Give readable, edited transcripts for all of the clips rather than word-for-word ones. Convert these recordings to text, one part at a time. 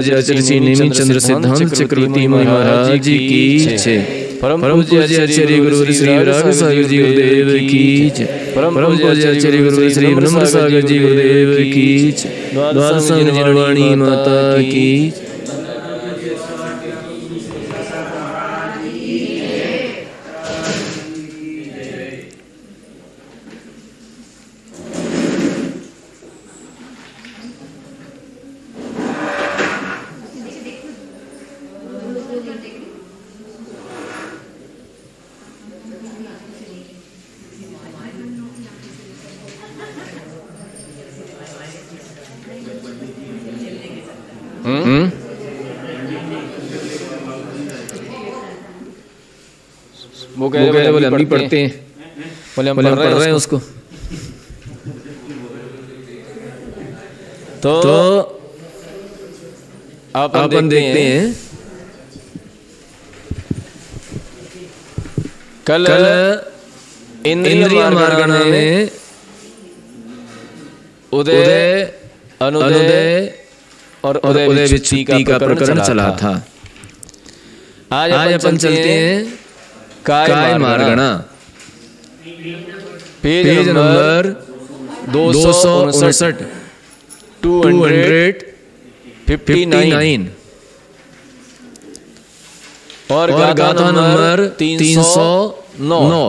आचार्य श्री नेमिचंद्र सिद्धांत चक्रवर्ती महाराज जी की जय। परम पूज्य आचार्य गुरु श्री राघव सागर जी गुरुदेव की जय। परम पूज्य आचार्य गुरु श्री ब्रह्म सागर जी गुरुदेव की जय। द्वादशांग जनवाणी माता की जय। वो कह रहे बोले हम भी पढ़ते हैं, बोले हम पढ़ रहे हैं उसको। तो अपन देखते हैं कल इंद्रिय मार्गण में उदय अनुदय और उदय विच्युति का प्रकरण चला था। आज अपन चलते हैं काय मार्गणा, पेज नंबर 259 259 और गाथा नंबर 309।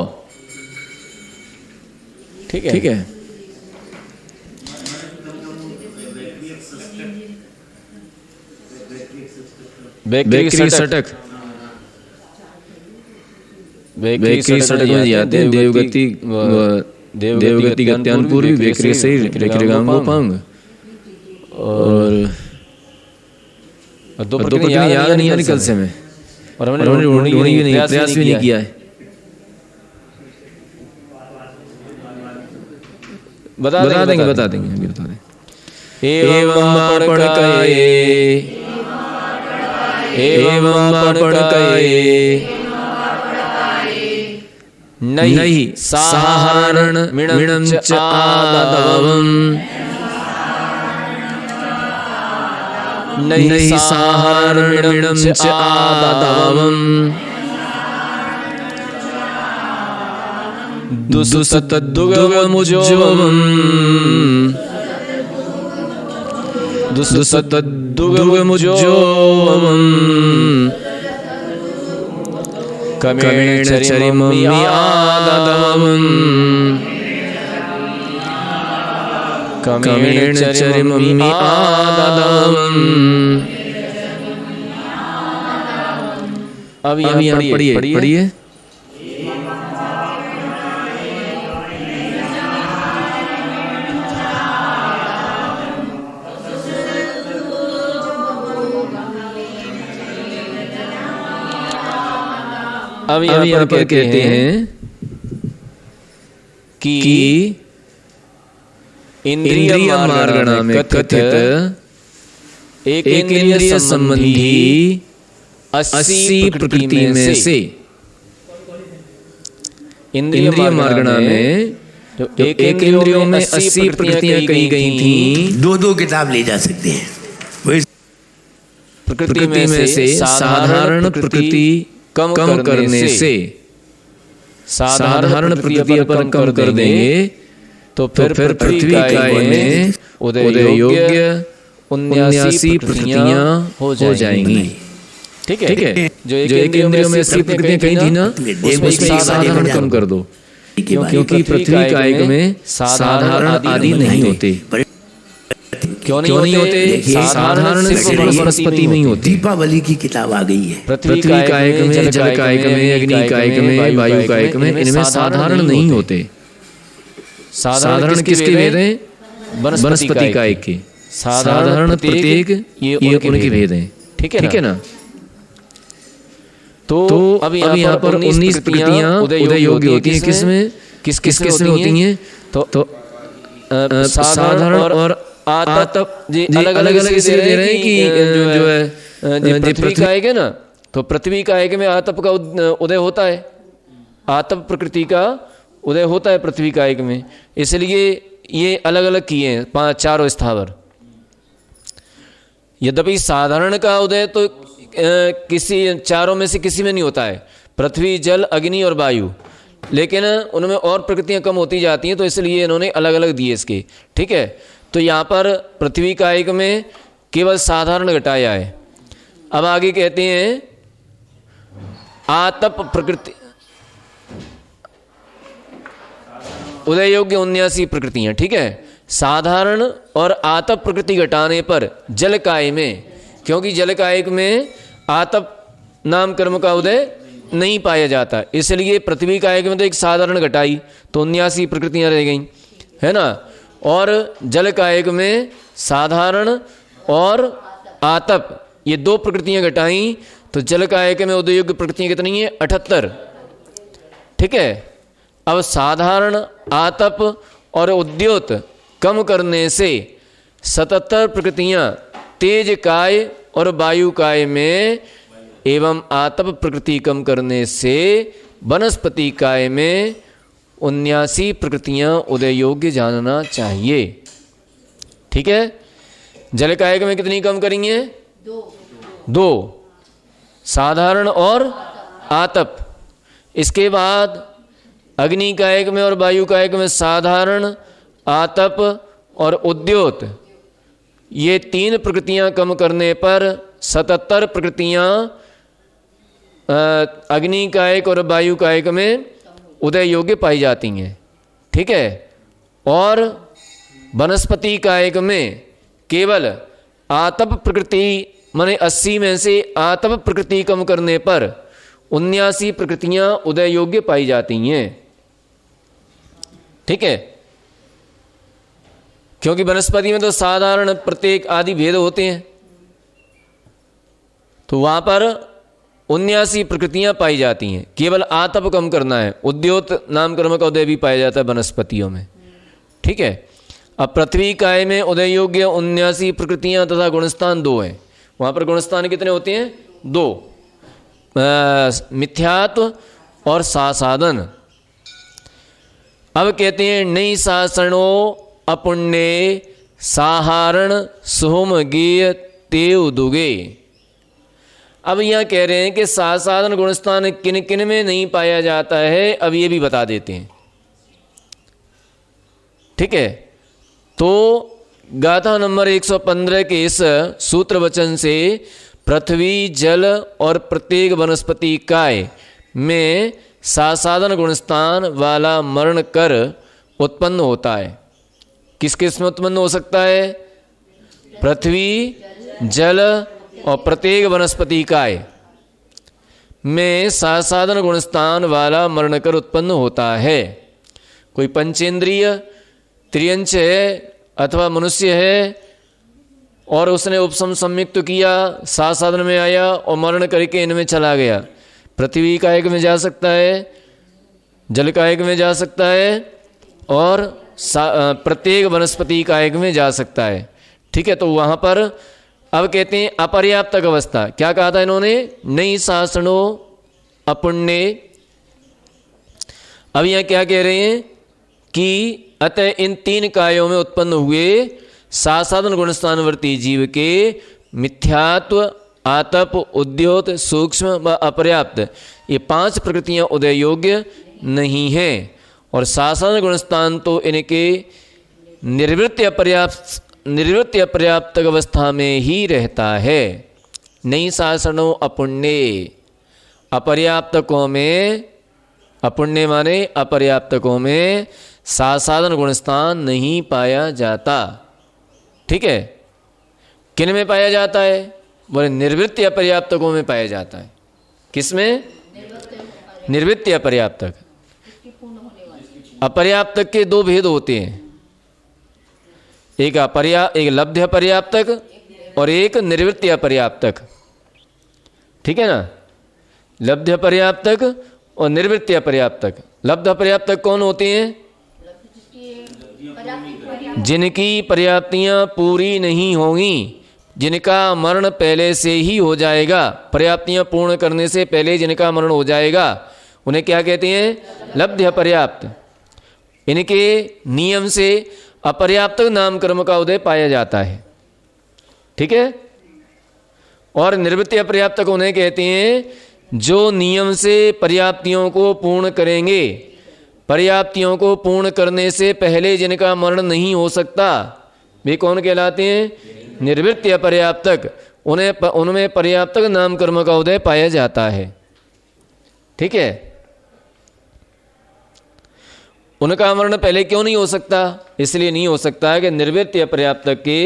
ठीक है। बेकरी सटक में जाते हैं। देवगति गत्यान पूर्वी बेकरी से गोपांग और दो याद नहीं है कल से मैं, और हमने ढूंढी भी नहीं, प्रयास भी नहीं किया है। बता देंगे। एवं पड़काए नहीं साहारण मिणं च आदवम्, नहीं साहारण मिणं च आदवम्, दुसतद्दुगमुज्जवम् कमेण चरिममि आदवम्, कमेण चरिममि आदवम्। अब यहाँ पढ़िए। अब यहाँ पर कहते हैं कि इंद्रिय मार्गणा में कथित एक इंद्रिय संबंधी 80 प्रकृति में से, इंद्रिय मार्गणा में जो एक इंद्रियों में 80 प्रकृतियां कही गई थी। दो किताब ले जा सकते हैं। प्रकृति में से साधारण प्रकृति कम करने से, साधारण प्रकृति पर कम कर देंगे तो फिर पृथ्वी काय में उदय योग्य 79 प्रकृतियां हो जाएंगी। ठीक है। जो एक इंद्रियों में 80 प्रकृतियां कहीं थी ना, उसमें साधारण कम कर दो, क्योंकि पृथ्वी काय में साधारण आदि नहीं होते। क्यों नहीं होते? साधारण वनस्पति में ही होती। दीपावली की किताब आ गई है। पृथ्वी कायक में, जल कायक में, अग्नि कायक में, वायु कायक में, इनमें साधारण नहीं होते। साधारण किसके भेद हैं? वनस्पति कायक के। साधारण प्रत्येक ये उनके भेद हैं। ठीक है ना। तो अब यहाँ पर 19 प्रकृतियां उदय योग्य होती हैं। किसमें? किस में होती हैं? तो साधारण और आतप जी अलग अलग इसलिए दे रहे हैं कि जो है पृथ्वी कायक है ना, तो पृथ्वी कायक में आतप का उदय होता है। आतप प्रकृति का उदय होता है पृथ्वी कायक में, इसलिए ये अलग अलग किए हैं 5 4 स्थावर। यद्यपि साधारण का उदय तो किसी चारों में से किसी में नहीं होता है, पृथ्वी, जल, अग्नि और वायु, लेकिन उनमें और प्रकृतियां कम होती जाती हैं, तो इसलिए इन्होंने अलग अलग दिए इसके। ठीक है, तो यहाँ पर पृथ्वी कायिक में केवल साधारण घटाया है। अब आगे कहते हैं आतप प्रकृति उदय योग्य 79 प्रकृतियां। ठीक है, साधारण और आतप प्रकृति घटाने पर जल काय में, क्योंकि जल कायिक में आतप नाम कर्म का उदय नहीं पाया जाता, इसलिए पृथ्वी कायिक में तो एक साधारण घटाई तो 79 प्रकृतियां रह गई, है ना। और जल कायिक में साधारण और आतप ये 2 प्रकृतियां घटाई तो जल कायिक में उदय योग्य प्रकृतियां कितनी है? 78। ठीक है, अब साधारण, आतप और उद्योत कम करने से 77 प्रकृतियां तेज काय और वायु काय में एवं आतप प्रकृति कम करने से वनस्पति काय में 79 प्रकृतियां उदय योग्य जानना चाहिए। ठीक है, जल कायिक में कितनी कम करेंगे? 2, साधारण और आतप। इसके बाद अग्नि कायिक में और वायु कायिक में साधारण, आतप और उद्योत ये 3 प्रकृतियां कम करने पर 77 प्रकृतियां अग्नि कायिक और वायु कायिक में उदय योग्य पाई जाती हैं। ठीक है, और वनस्पति कायिक में केवल आतप प्रकृति माने 80 में से आतप प्रकृति कम करने पर 79 प्रकृतियां उदय योग्य पाई जाती हैं। ठीक है, क्योंकि वनस्पति में तो साधारण, प्रत्येक आदि भेद होते हैं, तो वहां पर 79 प्रकृतियां पाई जाती हैं, केवल आतप कम करना है। उद्योत नाम कर्म का उदय भी पाया जाता है वनस्पतियों में। ठीक है, अब पृथ्वी काय में उदय योग्य 79 प्रकृतियां तथा गुणस्थान 2 हैं। वहां पर गुणस्थान कितने होते हैं? 2, मिथ्यात्व और सासाधन। अब कहते हैं नई सासणो अपुण्य साहारण सुहुम गेय तेव दुगे। अब यहां कह रहे हैं कि सासाधन गुणस्थान किन किन में नहीं पाया जाता है, अब ये भी बता देते हैं। ठीक है, तो गाथा नंबर 115 के इस सूत्र वचन से पृथ्वी, जल और प्रत्येक वनस्पति काय में सासाधन गुणस्थान वाला मरण कर उत्पन्न होता है। किस किस में उत्पन्न हो सकता है? पृथ्वी, जल और प्रत्येक वनस्पति काय में सासाधन गुणस्थान वाला मरण कर उत्पन्न होता है। कोई पंचेंद्रिय त्रियंच है अथवा मनुष्य है और उसने उपसम संयुक्त किया, सासाधन में आया और मरण करके इनमें चला गया, पृथ्वी कायिक में जा सकता है, जल कायिक में जा सकता है और प्रत्येक वनस्पति कायिक में जा सकता है। ठीक है, तो वहां पर अब कहते हैं अपर्याप्तक अवस्था। क्या कहा था इन्होंने? नई सासणो अपुण्य। अब यहां क्या कह रहे हैं कि अतः इन 3 कायों में उत्पन्न हुए सासाधन गुणस्थानवर्ती जीव के मिथ्यात्व, आतप, उद्योत, सूक्ष्म व अपर्याप्त ये 5 प्रकृतियां उदय योग्य नहीं हैं, और सासाधन गुणस्थान तो इनके निवृत्ति अपर्याप्त अवस्था में ही रहता है। नई सासणों अपुण्य, अपर्याप्तकों में, अपुण्य माने अपर्याप्तकों में सासाधन गुणस्थान नहीं पाया जाता। ठीक है, किन में पाया जाता है? बोले निर्वृत्ति अपर्याप्तकों में पाया जाता है। किसमें? निर्वृत्ति अपर्याप्तक। अपर्याप्तक के 2 भेद होते हैं, एक लब्ध्य अपर्याप्तक और एक निर्वृत्ति अपर्याप्तक। ठीक है ना, लब्ध्य अपर्याप्तक और निर्वृत्ति अपर्याप्तक। लब्ध अपर्याप्तक कौन होते हैं? जिनकी पर्याप्तियां पूरी नहीं होंगी, जिनका मरण पहले से ही हो जाएगा, पर्याप्तियां पूर्ण करने से पहले जिनका मरण हो जाएगा उन्हें क्या कहते हैं? लब्ध्य अपर्याप्त। इनके नियम से अपर्याप्त नाम कर्म का उदय पाया जाता है। ठीक है, और निर्वृत्ति अपर्याप्तक उन्हें कहते हैं जो नियम से पर्याप्तियों को पूर्ण करेंगे। पर्याप्तियों को पूर्ण करने से पहले जिनका मरण नहीं हो सकता वे कौन कहलाते हैं? निर्वृत्ति अपर्याप्तक। उनमें पर्याप्तक नाम कर्म का उदय पाया जाता है। ठीक है, उनका मरण पहले क्यों नहीं हो सकता? इसलिए नहीं हो सकता है कि निर्वृत्ति अपर्याप्तक के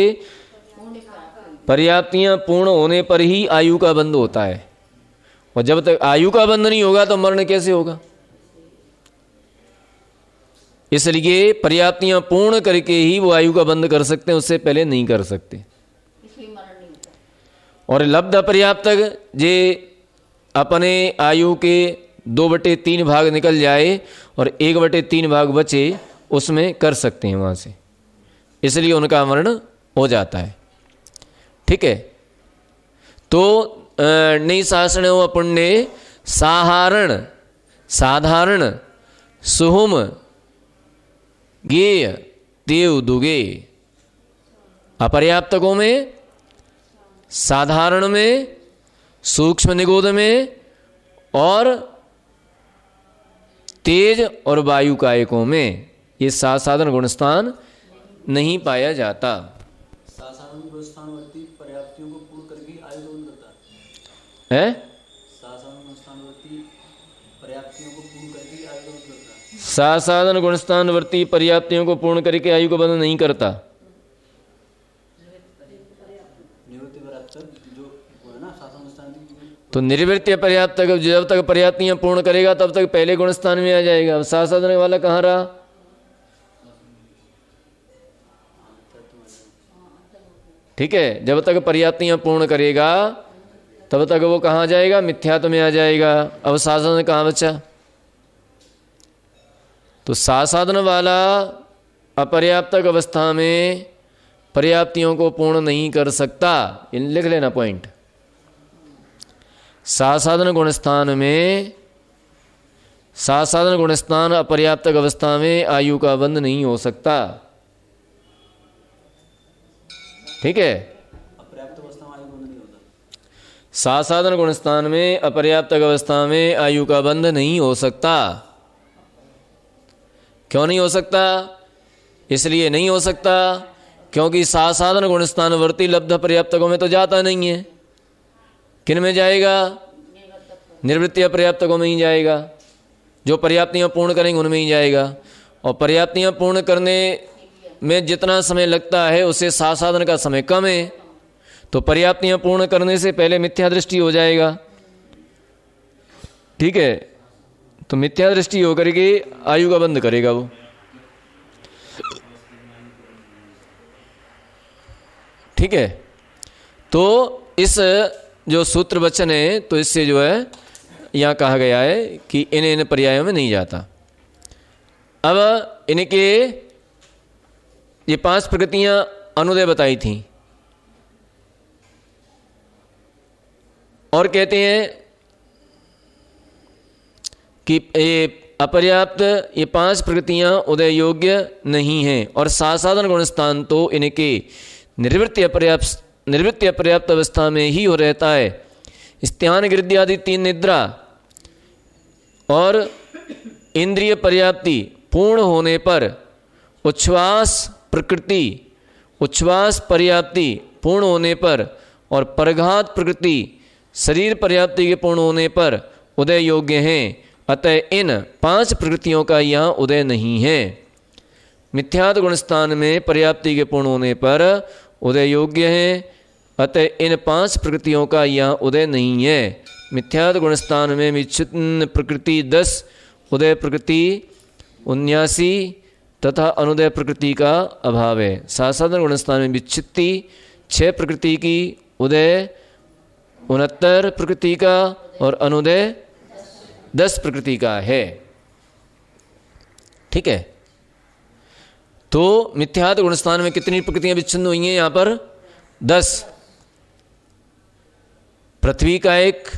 पर्याप्तियां पूर्ण होने पर ही आयु का बंध होता है, और जब तक आयु का बंध नहीं होगा तो मरण कैसे होगा? इसलिए पर्याप्तियां पूर्ण करके ही वो आयु का बंध कर सकते हैं, उससे पहले नहीं कर सकते। और लब्ध अपर्याप्तक जे अपने आयु के 2/3 भाग निकल जाए और 1/3 भाग बचे, उसमें कर सकते हैं वहाँ से, इसलिए उनका मरण हो जाता है। ठीक है, तो नहीं शासन हो पुण्य साहारण साधारण सुहुम गेय देव दुगे। अपर्याप्तकों में, साधारण में, सूक्ष्म निगोद में और तेज और वायु कायकों में ये साधारण गुणस्थान नहीं पाया जाता। साधारण गुणस्थानवर्ती पर्याप्तियों को पूर्ण करके आयु का बंध करता है? साधारण गुणस्थानवर्ती पर्याप्तियों को पूर्ण करके आयु का बंध करता है। साधारण गुणस्थानवर्ती पर्याप्तियों को पूर्ण करके आयु को बंध नहीं करता। निवृत्ति पर्याप्तक जो है ना साधारण गुणस्थान, तो निर्वृत्ति पर्याप्तक जब तक पर्याप्तियां पूर्ण करेगा तब तक पहले गुणस्थान में आ जाएगा। साधारण वाला कहाँ रहा? ठीक है, जब तक पर्याप्तियां पूर्ण करेगा तब तक वो कहाँ जाएगा? मिथ्यात्व में आ जाएगा। अब साधन कहाँ बचा? तो साधन वाला अपर्याप्तक अवस्था में पर्याप्तियों को पूर्ण नहीं कर सकता। लिख लेना पॉइंट। साधन गुणस्थान में, साधन गुणस्थान अपर्याप्तक अवस्था में आयु का बंध नहीं हो सकता। ठीक है, अपर्याप्त अवस्था में आयु बंध नहीं होता। साधन गुणस्थान में अपर्याप्तक अवस्था में आयु का बंध नहीं हो सकता। क्यों नहीं हो सकता? इसलिए नहीं हो सकता क्योंकि साधन गुणस्थान वर्ती लब्ध पर्याप्तकों में तो जाता नहीं है। किन में जाएगा? निर्वृत्ति अपर्याप्तकों में ही जाएगा। जो पर्याप्तियां पूर्ण करेंगे उनमें ही जाएगा। और पर्याप्तियां पूर्ण करने में जितना समय लगता है उससे साधन का समय कम है, तो पर्याप्तियां पूर्ण करने से पहले मिथ्या दृष्टि हो जाएगा। ठीक है, तो मिथ्या दृष्टि होकर के आयु का बंध करेगा वो। ठीक है, तो इस जो सूत्र वचन है, तो इससे जो है यहाँ कहा गया है कि इन पर्यायों में नहीं जाता। अब इनके ये 5 प्रकृतियां अनुदय बताई थी और कहते हैं कि ये अपर्याप्त, ये 5 प्रकृतियां उदय योग्य नहीं हैं। और साधारण गुणस्थान तो इनके निर्वृत्ति अपर्याप्त अवस्था में ही हो रहता है। स्त्यान गृद्धि आदि 3 निद्रा और इंद्रिय पर्याप्ति पूर्ण होने पर उच्छ्वास पर्याप्ति पूर्ण होने पर और परघात प्रकृति शरीर पर्याप्ति के पूर्ण होने पर उदय योग्य हैं। अतः इन 5 प्रकृतियों का यहाँ उदय नहीं है। मिथ्यात्व गुणस्थान में पर्याप्ति के पूर्ण होने पर उदय योग्य हैं, अतः इन 5 प्रकृतियों का यहाँ उदय नहीं है। मिथ्यात्व गुणस्थान में विच्छिन्न प्रकृति 10, उदय प्रकृति 79 तथा अनुदय प्रकृति का अभाव है। साधारण गुणस्थान में विच्छित्ति 6 प्रकृति की, उदय 69 प्रकृति का और अनुदय 10 प्रकृति का है। ठीक है, तो मिथ्यात्व गुणस्थान में कितनी प्रकृतियां विच्छिन्न हुई हैं? यहाँ पर 10। पृथ्वी कायक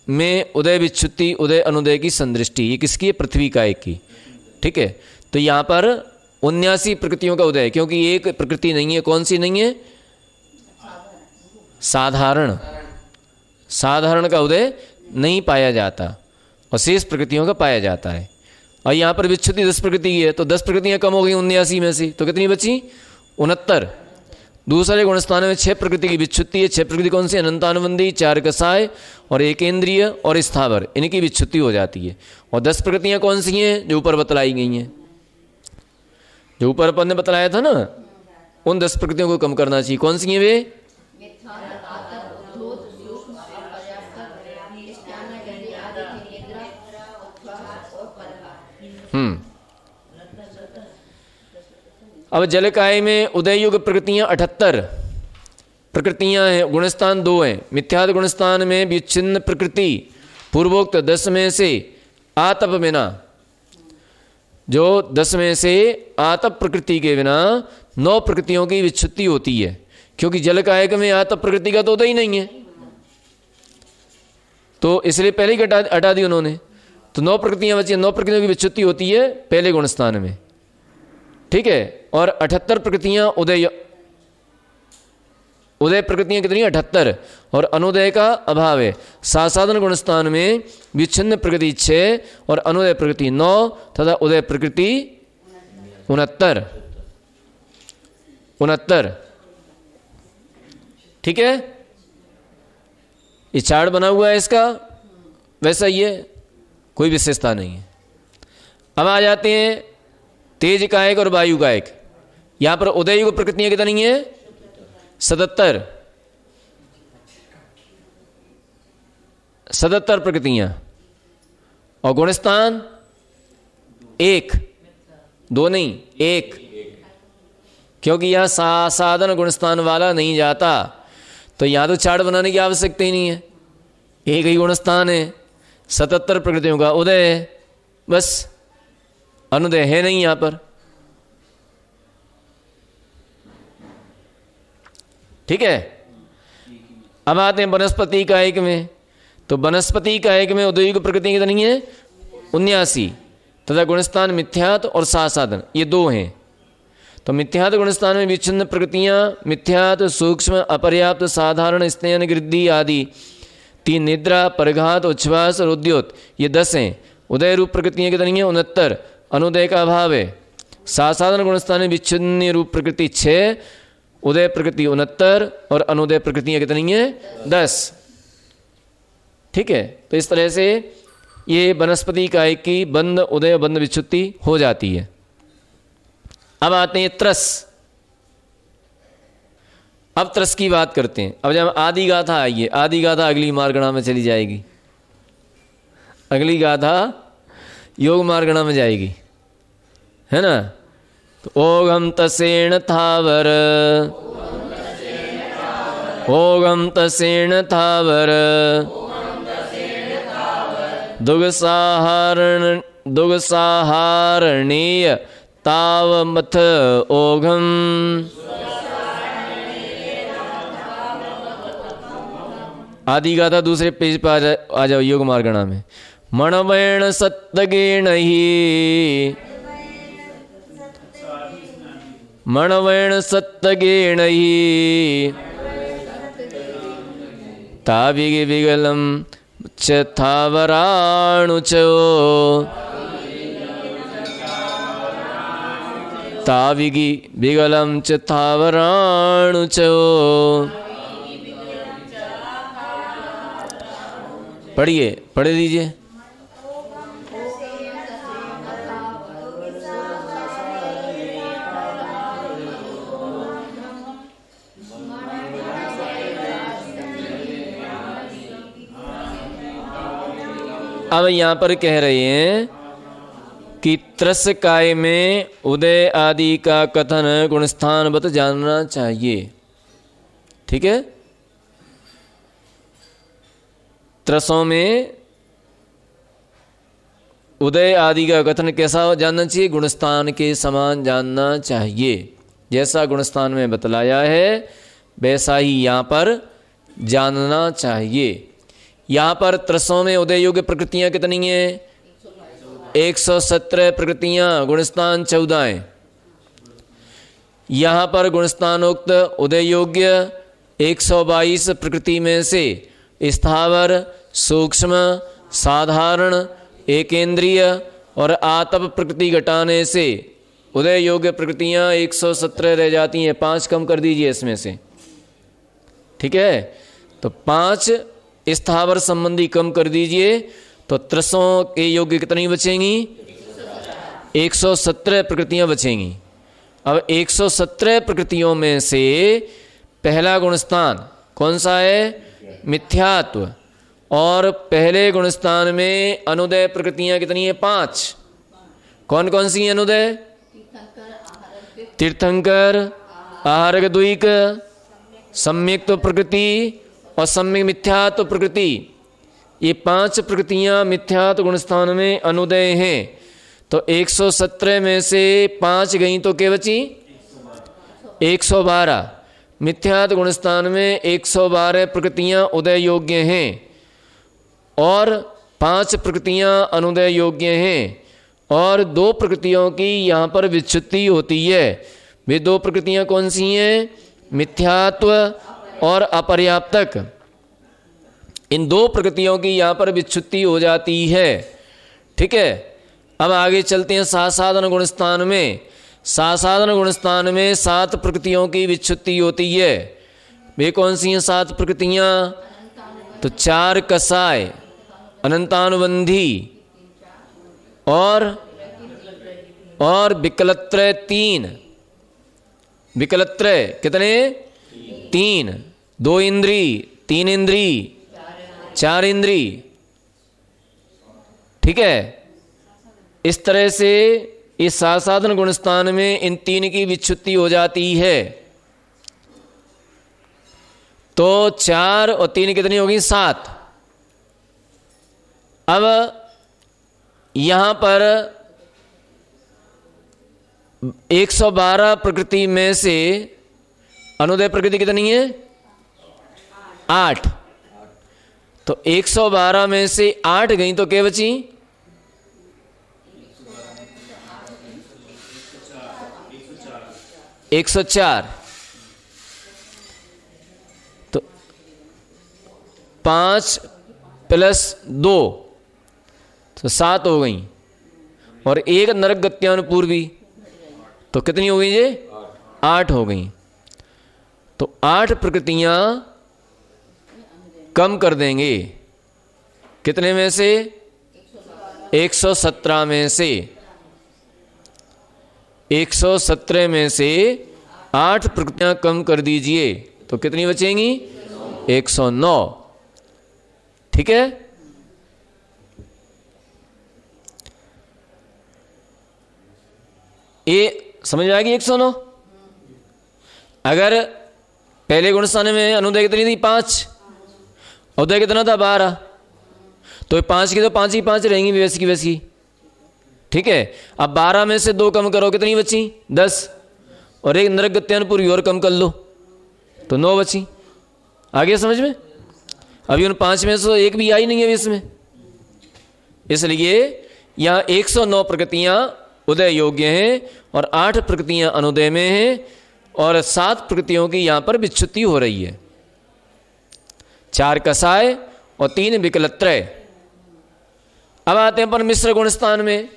में उदय विच्छुत्ति उदय अनुदय की संदृष्टि, ये किसकी है? पृथ्वी कायक की। ठीक है, तो यहाँ पर 79 प्रकृतियों का उदय, क्योंकि एक प्रकृति नहीं है। कौन सी नहीं है? साधारण। साधारण का उदय नहीं पाया जाता और शेष प्रकृतियों का पाया जाता है। और यहाँ पर विच्छुद्धि 10 प्रकृति की है, तो 10 प्रकृतियाँ कम हो गई 79 में से, तो कितनी बची? 69। दूसरे गुणस्थान में 6 प्रकृति की विच्छुद्धि है। 6 प्रकृति कौन सी? अनंतानुबंधी, 4 कसाय और 1 इंद्रिय और स्थावर, इनकी विच्छुद्धि हो जाती है। और 10 प्रकृतियाँ कौन सी हैं? जो ऊपर बतलाई गई हैं, जो ऊपर अपन ने बतलाया था ना, उन 10 प्रकृतियों को कम करना चाहिए। कौन सी हैं वे? अब जलकाय में उदय युग प्रकृतियां 78 प्रकृतियां हैं। गुणस्थान 2 हैं। मिथ्याद गुणस्थान में विच्छिन्न प्रकृति पूर्वोक्त 10 में से आतप बिना, जो 10 में से आतप प्रकृति के बिना 9 प्रकृतियों की विच्छुद्धि होती है, क्योंकि जलकायक में आतप प्रकृति का तो उदय ही नहीं है, तो इसलिए पहले ही हटा दी उन्होंने। तो 9 प्रकृतियां बची, 9 प्रकृतियों की विच्छुद्धि होती है पहले गुणस्थान में, ठीक है। और 78 प्रकृतियां उदय प्रकृतियां कितनी? 78, और अनुदय का अभाव है। सासाधन गुणस्थान में विच्छिन्न प्रकृति 6 और अनुदय प्रकृति 9 तथा उदय प्रकृति 69, ठीक है। ये चार्ट बना हुआ है इसका, वैसा ही है, कोई विशेषता नहीं है। अब आ जाते हैं तेज कायक और वायु कायक। यहां पर उदय युग प्रकृतियां कितनी है? 77 प्रकृतियां, और गुणस्थान 1, 2 नहीं 1, क्योंकि यहां साधन गुणस्थान वाला नहीं जाता, तो यहां तो चार्ट बनाने की आवश्यकता ही नहीं है। एक ही गुणस्थान है, 77 प्रकृतियों का उदय है, बस अनुदय है नहीं यहां पर, ठीक है। अब आते हैं वनस्पति कायक में। तो वनस्पति कायक में उदययुग प्रकृति कितनी है? 79 तथा गुणस्थान मिथ्यात और सासाधन, ये 2 हैं। तो मिथ्यात गुणस्थान में विच्छिन्न प्रकृतियां मिथ्यात, सूक्ष्म, अपर्याप्त, साधारण, स्नेहन, गृद्धि आदि 3 निद्रा, परघात, उच्छ्वास और उद्योत, ये 10 हैं। उदय रूप प्रकृतियां कितनी है? 69, अनुदय का अभाव है। सासाधन गुणस्थान में विच्छिन्न रूप प्रकृति 6, उदय प्रकृति 69 और अनुदय प्रकृतियां कितनी है? 10, ठीक है। तो इस तरह से ये वनस्पति काय की बंध उदय बंध विच्छुद्धि हो जाती है। अब आते हैं त्रस। अब त्रस की बात करते हैं। अब जब आदि गाथा आइए, आदि गाथा अगली मार्गणा में चली जाएगी, अगली गाथा योग मार्गणा में जाएगी, है ना। तो ओगम तसेण थावर, ओगम तसेण थावर, दुगसाहारणीय तावमथ ओघम। आदि गाथा दूसरे पेज पर आ जाओ योग मार्गणा में। मणवेण सत्तगेण ही, मणवेण सत्तगेण ही ताविगे विगलम च थावराणुचो, ताविगी विगलम च थावराणुचो। पढ़िए, पढ़ दीजिए। अब यहां पर कह रहे हैं कि त्रस काय में उदय आदि का कथन गुणस्थानवत जानना चाहिए, ठीक है। त्रसों में उदय आदि का कथन कैसा जानना चाहिए? गुणस्थान के समान जानना चाहिए। जैसा गुणस्थान में बतलाया है वैसा ही यहाँ पर जानना चाहिए। यहाँ पर त्रसों में उदय योग्य प्रकृतियाँ कितनी हैं? 117 प्रकृतियाँ, गुणस्थान 14 हैं। यहाँ पर गुणस्थानोक्त उदय योग्य 122 प्रकृति में से स्थावर, सूक्ष्म, साधारण, एकेंद्रीय और आतप प्रकृति घटाने से उदय योग्य प्रकृतियां 117 रह जाती हैं। 5 कम कर दीजिए इसमें से, ठीक है। तो 5 स्थावर संबंधी कम कर दीजिए तो 300 के योग्य कितनी बचेंगी? 117 प्रकृतियां बचेंगी। अब 117 प्रकृतियों में से पहला गुणस्थान कौन सा है? मिथ्यात्व। और पहले गुणस्थान में अनुदय प्रकृतियां कितनी है? 5। कौन कौन सी हैं अनुदय? तीर्थंकर, आहारक द्विक, सम्यक्त्व प्रकृति और सम्यक मिथ्यात्व प्रकृति। ये 5 प्रकृतियां मिथ्यात्व गुणस्थान में अनुदय हैं। तो 117 में से 5 गई तो क्या बची? 112। मिथ्यात्व गुणस्थान में 112 प्रकृतियां उदय योग्य हैं और 5 प्रकृतियां अनुदय योग्य हैं और 2 प्रकृतियों की यहाँ पर विच्युति होती है। वे 2 प्रकृतियां कौन सी हैं? मिथ्यात्व और अपर्याप्तक। इन 2 प्रकृतियों की यहाँ पर विच्युति हो जाती है, ठीक है। अब आगे चलते हैं सासाधन गुणस्थान में। सासाधन गुणस्थान में 7 प्रकृतियों की विच्युति होती है। वे कौन सी हैं 7 प्रकृतियां? तो 4 कसाय, अनंतानुबंधी और विकलत्रय 3। विकलत्रय कितने? 3। 2 इंद्री, 3 इंद्री, 4 इंद्री, ठीक है। इस तरह से इस सासाधन गुणस्थान में इन 3 की विच्युति हो जाती है। तो 4 और 3 कितनी होगी? 7। अब यहां पर 112 प्रकृति में से अनुदय प्रकृति कितनी है? 8। तो 112 में से 8 गई तो क्या बची? 104। तो 5 + 2 तो 7 हो गई और 1 नरक गत्यानुपूर्वी तो कितनी हो गई ये? 8 हो गई। तो 8 प्रकृतियां कम कर देंगे। कितने में से? 117 में से। 117 में से 8 प्रकृतियां कम कर दीजिए तो कितनी बचेंगी? 109, ठीक है। ये समझ में आएगी 109। अगर पहले गुणस्थान में अनुदय कितनी थी? 5। उदय कितना था? 12। तो 5 की तो 5 ही 5 रहेंगी वैसी की वैसी, ठीक है। अब 12 में से 2 कम करो, कितनी बची? 10। और 1 नरक गत्यानुपूर्वी और कम कर लो तो 9 बची। आगे समझ में? अभी उन 5 में से 1 भी आई नहीं है इसमें, इसलिए यहाँ 109 प्रकृतियां उदय योग्य हैं और 8 प्रकृतियां अनुदय में हैं और 7 प्रकृतियों की यहाँ पर विच्युति हो रही है। 4 कसाय और 3 विकलत्रय। अब आते हैं अपन मिश्र गुणस्थान में।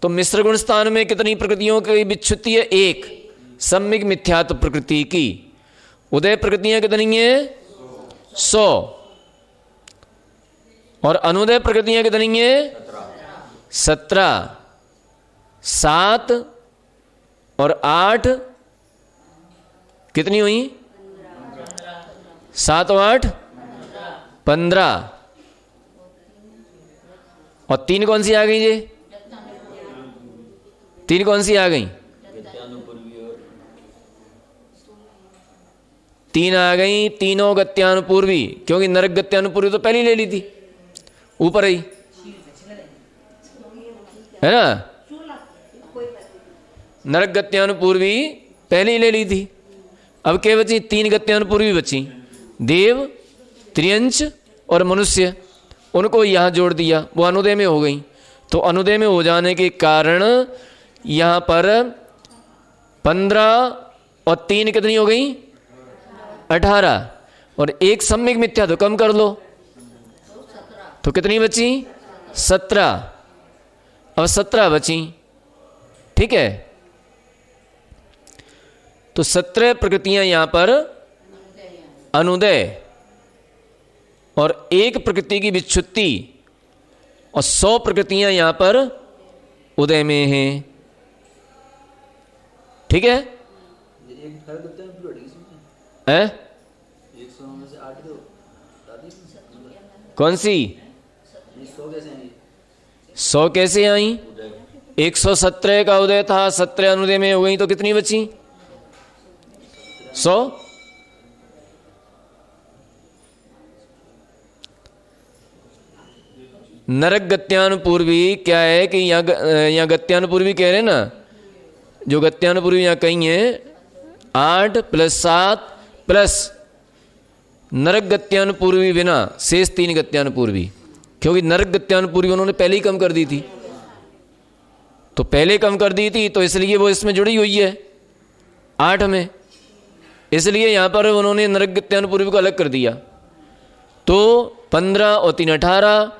तो मिश्र गुणस्थान में कितनी प्रकृतियों की विच्युति है? 1 सम्यक मिथ्यात्व प्रकृति की। उदय प्रकृतियां कितनी हैं? 100। और अनुदय प्रकृतियां कितनी हैं? 17। 7 और 8 कितनी हुई? 7 और 8 15। और 3 कौन सी आ गई जी? 3 कौन सी आ गई? 3 आ गई, तीनों गत्यानुपूर्वी, क्योंकि नरक गत्यानुपूर्वी तो पहले ही ले ली थी, ऊपर ही है ना। नरक गत्यानुपूर्वी पहले ही ले ली थी। अब क्या बची? 3 गत्यानुपूर्वी बची, देव, त्रियंच और मनुष्य। उनको यहां जोड़ दिया, वो अनुदय में हो गई। तो अनुदय में हो जाने के कारण यहां पर 15 और 3 कितनी हो गई? 18। और एक सम्यक मिथ्या तो कम कर लो, तो कितनी बची? 17। अब 17 बची, ठीक है। तो 17 प्रकृतियां यहां पर अनुदय और एक प्रकृति की विच्छुत्ति और 100 प्रकृतियां यहां पर उदय में हैं, ठीक है। कौन सी? 100 कैसे आई? 117 का उदय था, 17 अनुदय में हो गई, तो कितनी बची? 100। नरक गत्यानुपूर्वी क्या है कि यहाँ गत्यानुपूर्वी कह रहे ना, जो गत्यानुपूर्वी यहाँ कही है 8 + 7 प्लस नरक गत्यानुपूर्वी बिना शेष 3 गत्यानुपूर्वी, क्योंकि नरक गत्यानुपूर्वी उन्होंने पहले ही कम कर दी थी, तो पहले कम कर दी थी तो इसलिए वो इसमें जुड़ी हुई है 8 में, इसलिए यहाँ पर उन्होंने नरक गत्यानुपूर्वी को अलग कर दिया। तो 15 और 3 18,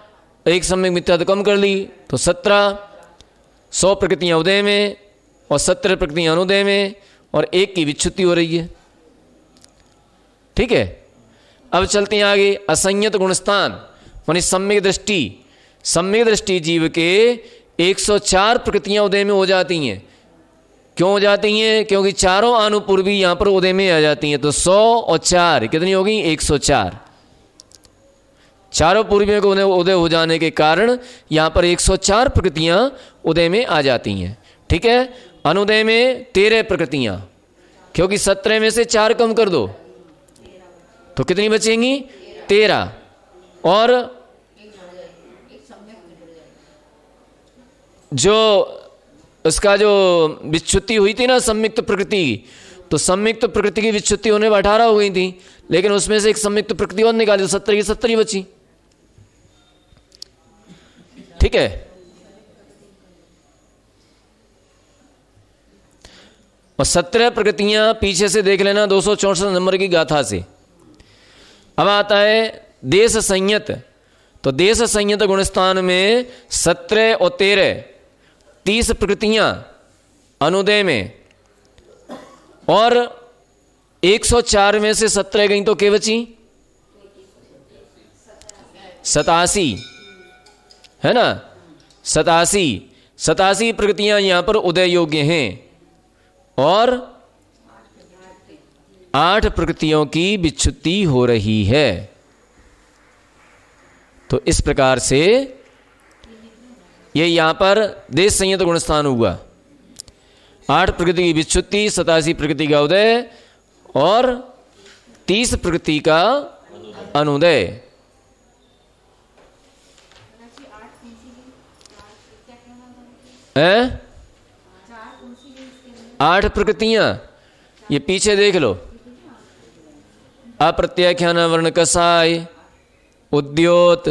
एक सम्यक मिथ्या तो कम कर ली, तो 17, 100 प्रकृतियां उदय में और 17 प्रकृतियां अनुदय में और एक की विच्छुत्ति हो रही है, ठीक है। अब चलते हैं आगे। असंयत गुणस्थान मानी सम्यक दृष्टि। सम्यक दृष्टि जीव के 104 प्रकृतियां उदय में हो जाती हैं। क्यों हो जाती हैं? क्योंकि चारों अनुपूर्वी यहां पर उदय में आ जाती हैं, तो 100 और 4 कितनी होगी? 104। चारों पूर्वियों को उदय हो जाने के कारण यहां पर 104 प्रकृतियां उदय में आ जाती हैं, ठीक है। अनुदय में 13 प्रकृतियां, क्योंकि 17 में से 4 कम कर दो तो कितनी बचेंगी? 13। और जो उसका जो विच्छुत्ति हुई थी ना संयुक्त प्रकृति, तो संयुक्त प्रकृति की विच्छुत्ति होने में 18 हो गई थी, लेकिन उसमें से एक संयुक्त प्रकृति और निकाली तो 70 की 70 ही बची, ठीक है। और 17 प्रकृतियां पीछे से देख लेना 264 नंबर की गाथा से। अब आता है देश संयत। तो देश संयत गुणस्थान में 17 और 13 30 प्रकृतियां अनुदय में, और 104 में से 17 गई तो क्या बची? 87, है ना। 87 प्रकृतियां यहां पर उदय योग्य हैं और 8 प्रकृतियों की विच्छुत्ति हो रही है। तो इस प्रकार से ये यहां पर देश संयत गुणस्थान हुआ। 8 प्रकृति की विच्छुत्ति, 87 प्रकृति का उदय और 30 प्रकृति का अनुदय। है 8 प्रकृतियां, ये पीछे देख लो। अप्रत्याख्यान वर्ण कसाय, उद्योत,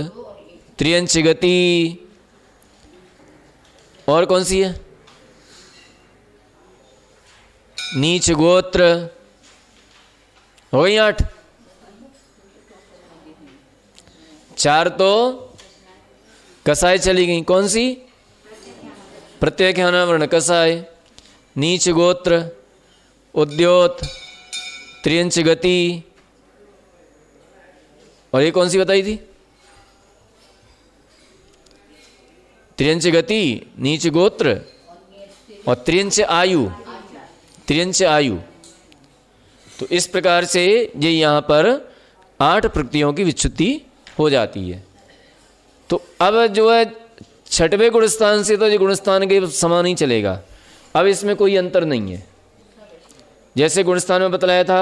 त्रियंच गति, और कौन सी है? नीच गोत्र, हो गई 8। 4 तो कसाय चली गई, कौन सी? प्रत्याख्यान वर्ण कसाय, नीच गोत्र, उद्योत, त्रियंच गति, और ये कौन सी बताई थी? त्रियंच गति, नीच गोत्र और त्रियंच आयु। त्रियंच आयु। तो इस प्रकार से ये यहाँ पर 8 प्रकृतियों की विच्छुत्ति हो जाती है। तो अब जो है 6वें गुणस्थान से तो ये गुणस्थान के समान ही चलेगा, अब इसमें कोई अंतर नहीं है। जैसे गुणस्थान में बतलाया था,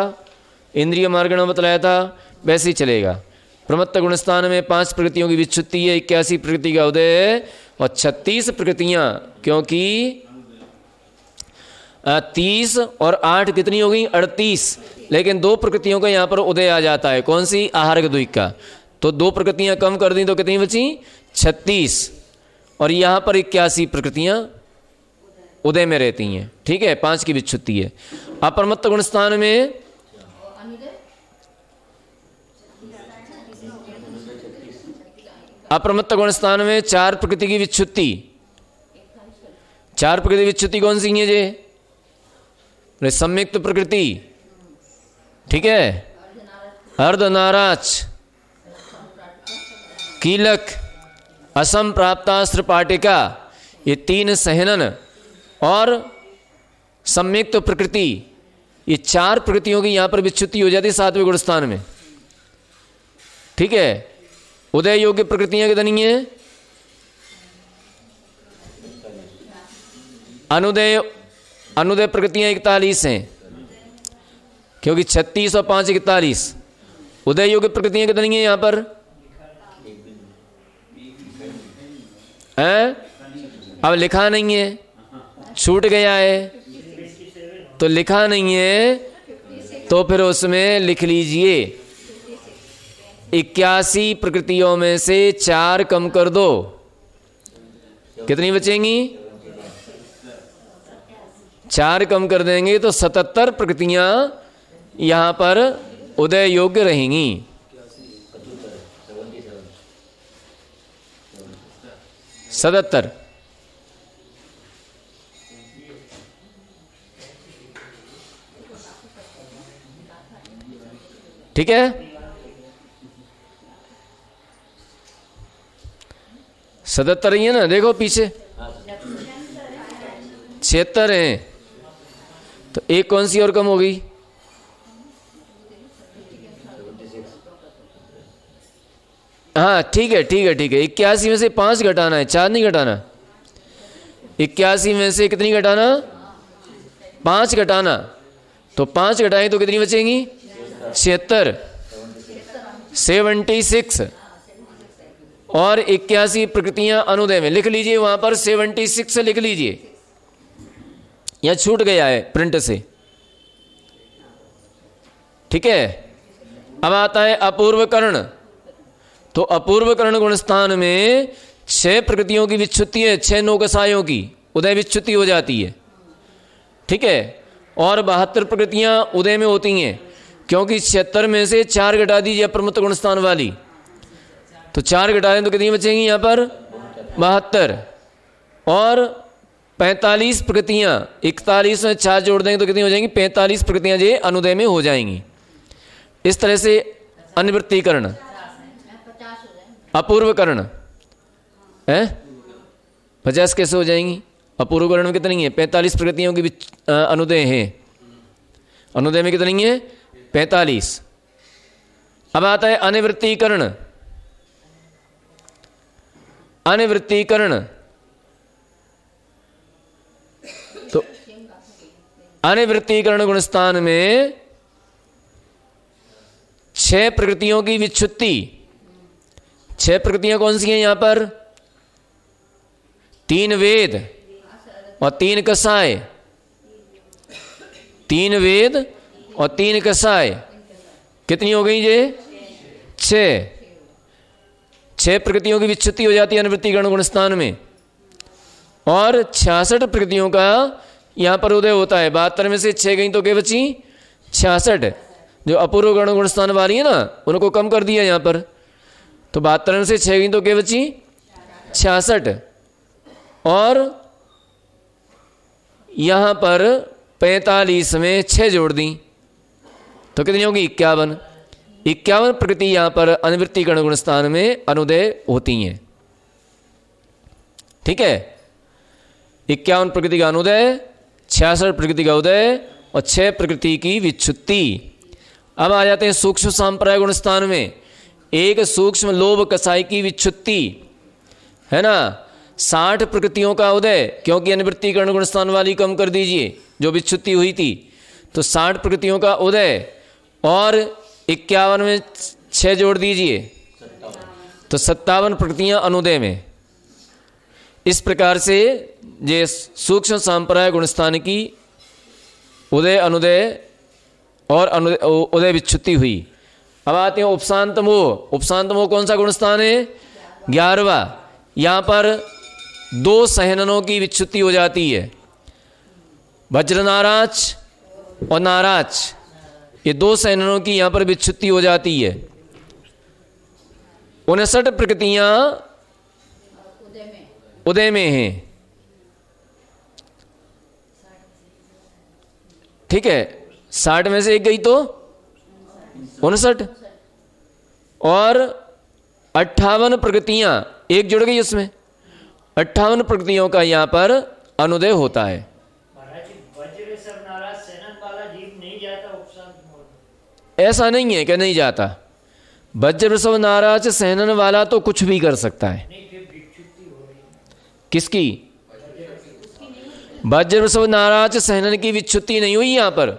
इंद्रिय मार्गण में बतलाया था, वैसे ही चलेगा। प्रमत्त गुणस्थान में 5 प्रकृतियों की विच्छुत्ति है, 81 प्रकृति का उदय है और 36 प्रकृतियां, क्योंकि 30 और 8 कितनी हो गई? 38। लेकिन 2 प्रकृतियों का यहाँ पर उदय आ जाता है, कौन सी? आहार द्विक का। तो 2 प्रकृतियां कम कर दी तो कितनी बची? 36। और यहाँ पर 81 प्रकृतियां उदय में रहती हैं, ठीक है। 5 की विच्छुत्ति है। अप्रमत्त गुणस्थान में अप्रमत्त गुण स्थान में 4 प्रकृति की विच्छुत्ति। 4 प्रकृति विच्छुत्ति कौन सी है जे? सम्यक्त प्रकृति, ठीक है, अर्धनाराच, कीलक, असम प्राप्तास्त्र पाटिका, ये 3 सहनन और सम्यक्त प्रकृति, ये 4 प्रकृतियों की यहां पर विच्छुत्ति हो जाती है 7वें गुण स्थान में, ठीक है। उदय योग्य प्रकृतियां कितनी है? अनुदय प्रकृतियां 41 हैं, क्योंकि 36 और 5 41। उदय योग्य प्रकृतियां कितनी है यहां पर? अब लिखा नहीं है, छूट गया है, तो लिखा नहीं है तो फिर उसमें लिख लीजिए 81 प्रकृतियों में से 4 कम कर दो, कितनी बचेंगी? 4 कम कर देंगे तो 77 प्रकृतियां यहां पर उदय योग्य रहेंगी। सतहत्तर, ठीक है। 77 ही है ना, देखो पीछे 76 हैं, तो एक कौन सी और कम हो गई? हाँ ठीक है ठीक है ठीक है। 81 में से 5 घटाना है, 4 नहीं घटाना। 81 में से कितनी घटाना? 5 घटाना, तो 5 घटाएं तो कितनी बचेंगी? 76, 76 और 81 प्रकृतियां अनुदय में। लिख लीजिए वहां पर 76 लिख लीजिए, यह छूट गया है प्रिंट से, ठीक है। अब आता है अपूर्व कर्ण, तो अपूर्व कर्ण गुण स्थान में 6 प्रकृतियों की विच्छुत्ति है, 6 नौकसायों की उदय विच्छुत्ति हो जाती है, ठीक है। और 72 प्रकृतियां उदय में होती हैं, क्योंकि 76 में से 4 घटा दीजिए अप्रमत्त गुण स्थान वाली, तो 4 घटा दें तो कितनी बचेंगी यहाँ पर? 72 और 45 प्रकृतियां, 41 में 4 जोड़ देंगे तो कितनी हो जाएंगी? 45 प्रकृतियां जो अनुदय में हो जाएंगी। इस तरह से अनिवृत्तीकरण, अपूर्व कर्ण है 50 कैसे हो जाएंगी? अपूर्व कर्ण में कितनी है? 45 प्रकृतियों की अनुदय है, अनुदय में कितनी है? 45। अब आता है अनिवृत्तीकरण। अनिवृत्तीकरण, तो अनिवृत्तीकरण गुण स्थान में 6 प्रकृतियों की विच्छुत्ति। 6 प्रकृतियां कौन सी हैं यहां पर? 3 वेद और 3 कसाय, 3 वेद और 3 कसाय, कितनी हो गई ये? 6 प्रकृतियों की विच्छुत्ति हो जाती है अनिवृत्तीकरण गुण स्थान में, और 66 प्रकृतियों का यहां पर उदय होता है। 72 में से 6 गई तो क्या बची? 66। जो अपूर्व गण गुण स्थान वाली है ना, उनको कम कर दिया यहां पर, तो 72 में से 6 गई तो क्या बची? 66। और यहां पर 45 में 6 जोड़ दी तो कितनी होगी? 51। 51 प्रकृति यहां पर अनिवृत्तीकरण गुण स्थान में अनुदय होती हैं, ठीक है। 51 प्रकृति का अनुदय, 66 प्रकृति का उदय और 6 प्रकृति की विच्छुत्ति। अब आ जाते हैं सूक्ष्म सांप्राय गुण स्थान में। एक सूक्ष्म लोभ कसाई की विच्छुत्ति है ना, 60 प्रकृतियों का उदय, क्योंकि अनिवृत्तीकरण गुण स्थान वाली कम कर दीजिए जो विच्छुत्ति हुई थी, तो 60 प्रकृतियों का उदय और 51 में 6 जोड़ दीजिए तो 57 प्रकृतियां अनुदय में। इस प्रकार से ये सूक्ष्म सांप्राय गुण स्थान की उदय अनुदय और उदय विच्छुत्ति हुई। अब आते हैं उपशांत मोह। उपशांत मोह कौन सा गुण स्थान है? 11वां। यहाँ पर 2 सहननों की विच्छुत्ति हो जाती है, वज्रनाराच और नाराच, ये 2 सहननों की यहाँ पर विच्छुत्ति हो जाती है। 59 प्रकृतियां उदय में हैं। ठीक है, 60 में से एक गई तो 59, और 58 प्रकृतियां एक जुड़ गई उसमें, 58 प्रकृतियों का यहाँ पर अनुदय होता है। ऐसा नहीं है कि नहीं जाता, वज्र वृषभ नाराज सहनन वाला तो कुछ भी कर सकता है। किसकी? वज्र वृषभ नाराज सहनन की विच्छुत्ति नहीं हुई यहाँ पर।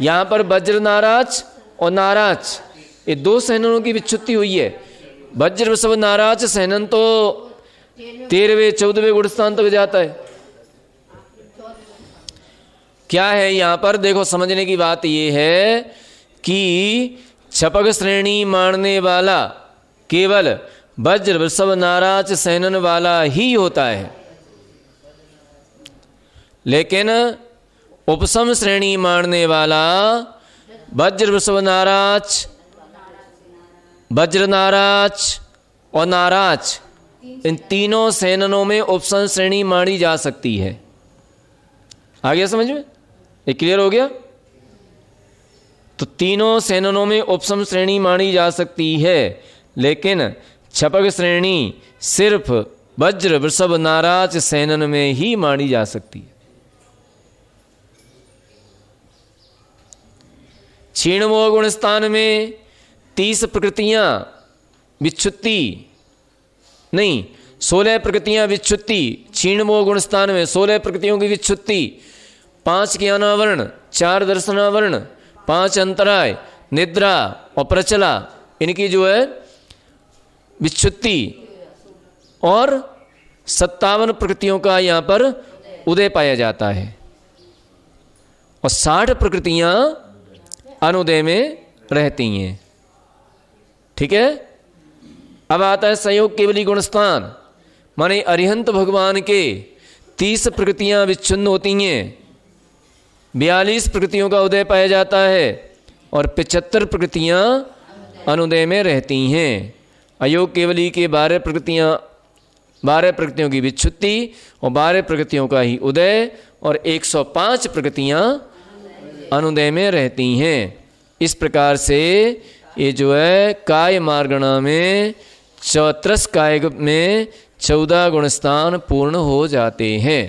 यहाँ पर वज्र नाराज और नाराज ये दो सहननों की विच्छुत्ति हुई है। वज्र वृषभ नाराज सहनन तो 13वें 14वें गुणस्थान तक जाता है। क्या है यहाँ पर देखो, समझने की बात ये है कि छपक श्रेणी मानने वाला केवल वज्र वृषभ नाराज सहनन वाला ही होता है, लेकिन उपसम श्रेणी मानने वाला वज्र वृषभ नाराज, वज्र नाराज और नाराज, इन तीनों सहननों में उपसम श्रेणी मानी जा सकती है। आ गया समझ में? ये क्लियर हो गया? तो तीनों सहननों में उपसम श्रेणी मानी जा सकती है, लेकिन छपक श्रेणी सिर्फ वज्र वृषभ नाराज सहनन में ही मानी जा सकती है। क्षीणमोह गुण स्थान में 30 प्रकृतियां विच्छुत्ति नहीं, 16 प्रकृतियां विच्छुत्ति। क्षीणमोह गुण स्थान में 16 प्रकृतियों की विच्छुत्ति, 5 ज्ञानावरण, 4 दर्शनावरण, 5 अंतराय, निद्रा और प्रचला, इनकी जो है विच्छुत्ति, और 57 प्रकृतियों का यहाँ पर उदय पाया जाता है, और 60 प्रकृतियां अनुदय में रहती हैं। ठीक है, अब आता है संयोग केवली गुणस्थान, माने अरिहंत भगवान के 30 प्रकृतियां विच्छिन्न होती हैं, 42 प्रकृतियों का उदय पाया जाता है, और 75 प्रकृतियां अनुदय में रहती हैं। अयोग केवली के 12 प्रकृतियों की विच्छुत्ति और 12 प्रकृतियों का ही उदय, और 105 प्रकृतियां अनुदय में रहती हैं। इस प्रकार से ये जो है काय मार्गणा में 34 काय में 14 गुणस्थान पूर्ण हो जाते हैं।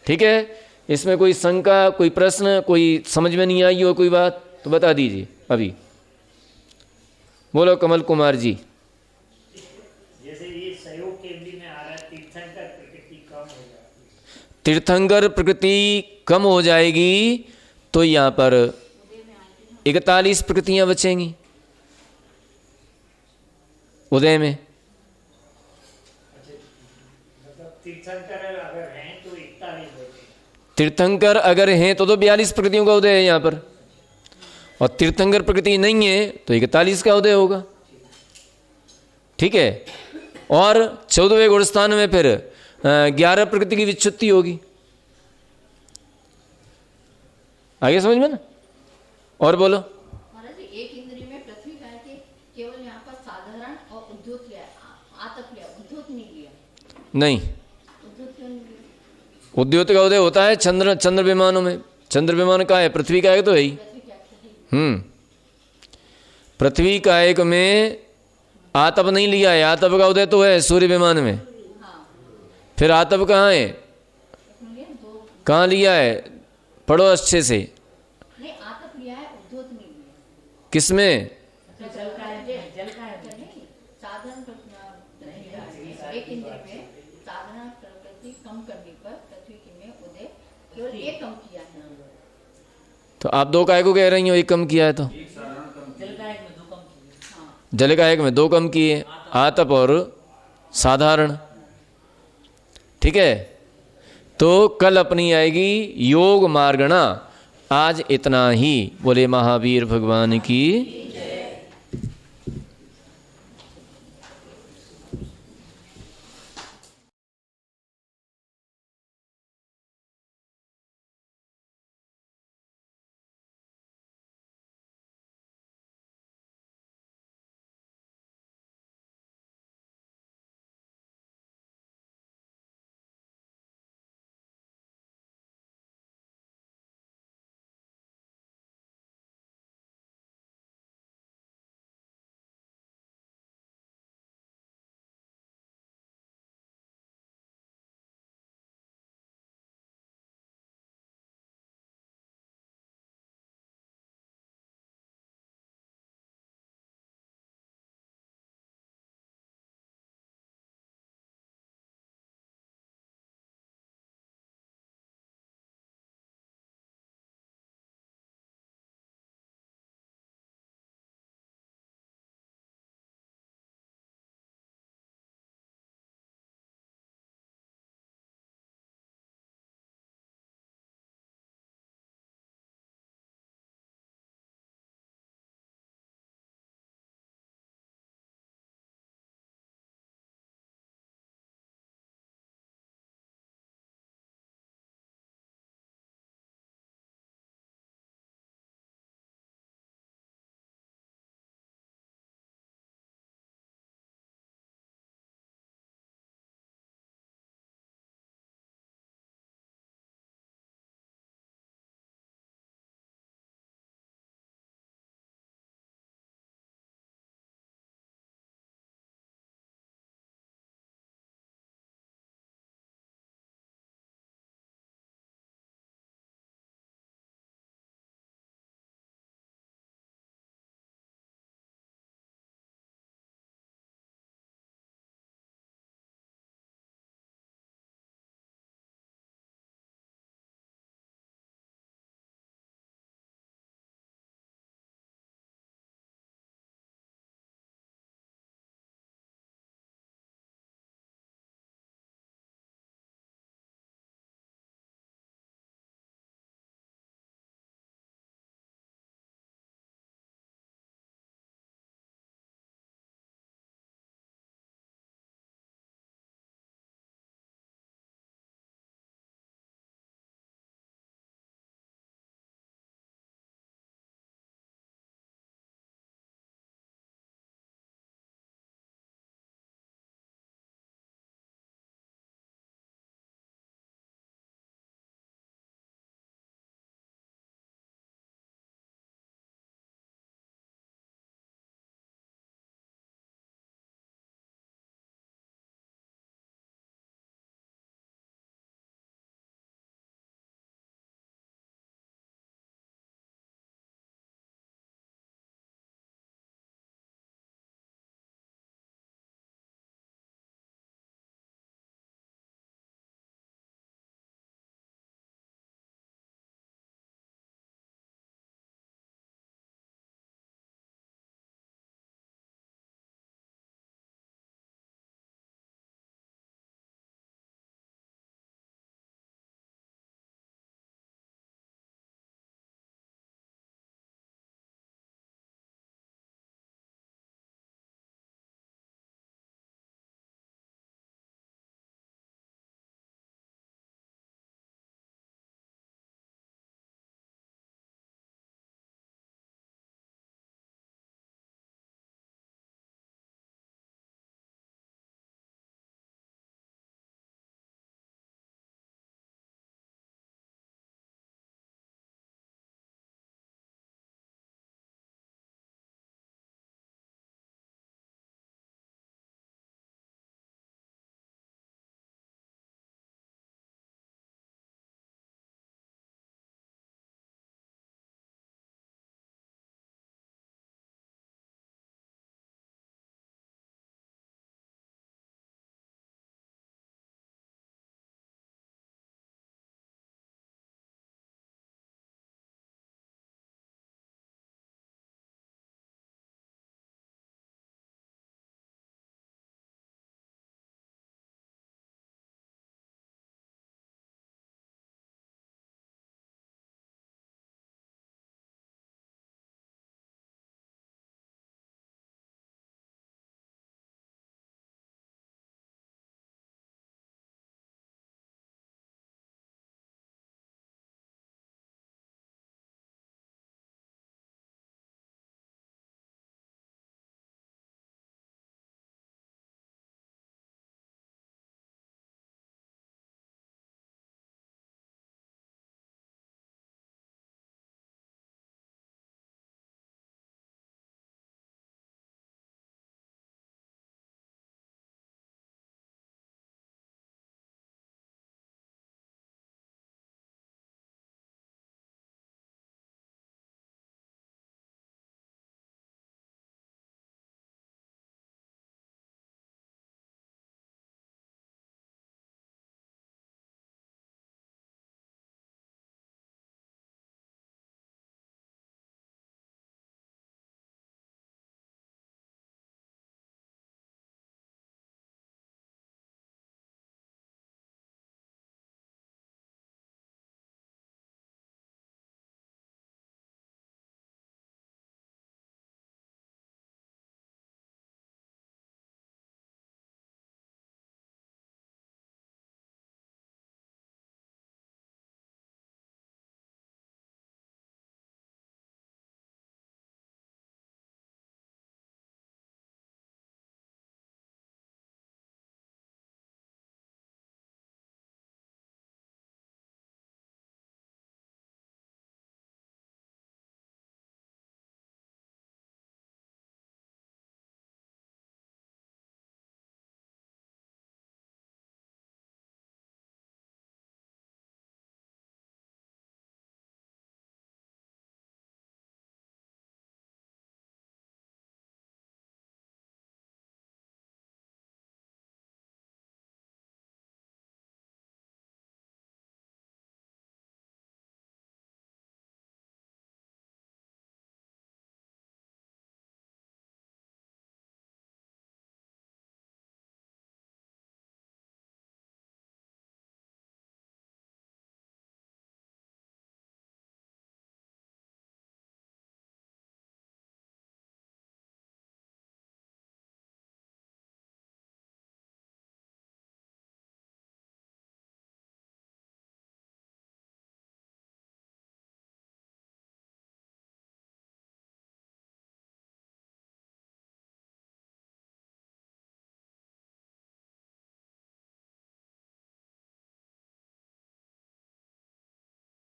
ठीक है, इसमें कोई शंका, कोई प्रश्न, कोई समझ में नहीं आई हो कोई बात तो बता दीजिए अभी। बोलो कमल कुमार जी। जैसे ये सहयोग केवली में आ रहा है, तीर्थंकर प्रकृति कम हो जाती है। तीर्थंकर प्रकृति कम हो जाएगी तो यहाँ पर 41 प्रकृतियां बचेंगी उदय में। तीर्थंकर अगर हैं तो 41 बचे। तीर्थंकर अगर हैं तो 42 प्रकृतियों का उदय है यहाँ पर, और तीर्थंकर प्रकृति नहीं है तो 41 का उदय होगा। ठीक है, और 14वें गुणस्थान में फिर 11 प्रकृति की विच्छुत्ति होगी। आगे समझ में ना? और बोलो। महाराज जी, एक इंद्रिय में पृथ्वी काय के केवल यहाँ पर साधारण और उद्धूत लिया, आतप लिया, उद्धूत नहीं लिया। नहीं, उद्धूत क्यों नहीं लिया? उद्योत का उदय होता है चंद्र विमानों में। चंद्र विमान का है, पृथ्वी का तो है ही। पृथ्वी कायक में आतप नहीं लिया है। आतप का उदय तो है सूर्य विमान में। फिर आतप कहाँ है? कहाँ लिया है? पढ़ो अच्छे से। नहीं, आतप लिया है, उद्धूत नहीं लिया। किसमें? जल का नहीं, साधारण प्रकृति। एक इंद्रिय में साधारण प्रकृति कम करने पर पृथ्वी में उदय केवल एक कम किया है। तो आप 2 काय को कह रही हो एक कम किया है? तो जल का एक में 2 कम किए, आतप और साधारण। ठीक है, तो कल अपनी आएगी योग मार्गणा। आज इतना ही। बोले महावीर भगवान की।